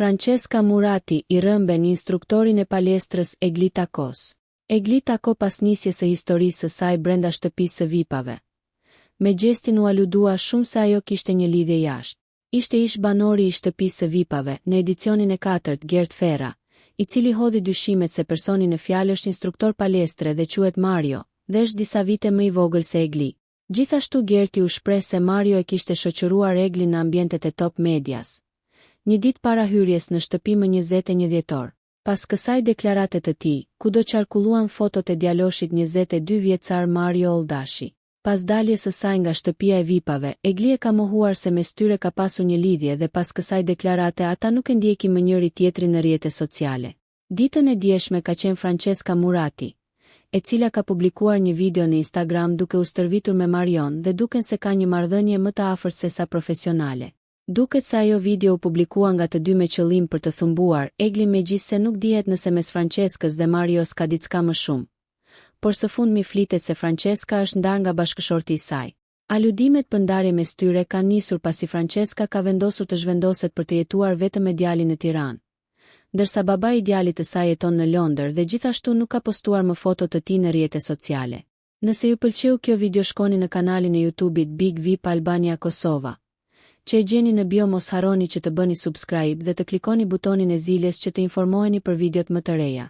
Francesca Murati i rëmben instruktorin e palestrës Egli Takos. Egli Tako pas nisjes së historisë së saj brenda shtëpisë së VIP-ave. Me gjestin u aludua shumë se ajo kishte një lidhje jashtë. Ishte ish banori i shtëpisë së VIP-ave në edicionin e 4 Gert Ferra, i cili hodhi dyshimet se personi në fjalë është instruktor palestre dhe quhet Mario, dhe është disa vite më i vogël se Egli. Gjithashtu Gerti u shpreh se Mario e kishte shoqëruar Eglin në ambientet e Top Medias. Një ditë para hyrjes në shtëpi më 21 dhjetor. Pas kësaj deklarate të tij, kudo qarkulluan fotot e djaloshit 22 vjeçar Mario Oldashi. Pas daljes së saj nga shtëpia e VIP-ave, Egli e ka mohuar se mes tyre ka pasur një lidhje dhe pas kësaj deklarate ata nuk e ndjekin më njëri tjetrin në rrjetet sociale. Ditën e djeshme ka qenë Francesca Murati, e cila ka publikuar një video në Instagram duke u stërvitur me Marion dhe duken se ka një marrëdhënie më të afërt se sa profesionale. Duket se ajo video u publikua nga të dy me qëllim për të thumbuar Egli, megjithse nuk dihet nëse mes Franceskës dhe Marios ka diçka më shumë. Por së fundmi flitet se Francesca është ndarë nga bashkëshorti i saj. Aludimet për ndarje mes tyre kanë nisur pasi Francesca ka vendosur të zhvendoset për të jetuar vetëm me djalin në Tiranë, ndërsa babai i djalit të saj jeton në Londër dhe gjithashtu nuk ka postuar më foto të tij në rrjetet sociale. Nëse ju pëlqeu kjo video, shkoni në kanalin e YouTube-it Big VIP Albania Kosova, që e gjeni në bio. Mos harroni që të bëni subscribe dhe të klikoni butonin e zilës që të informoheni për videot më të reja.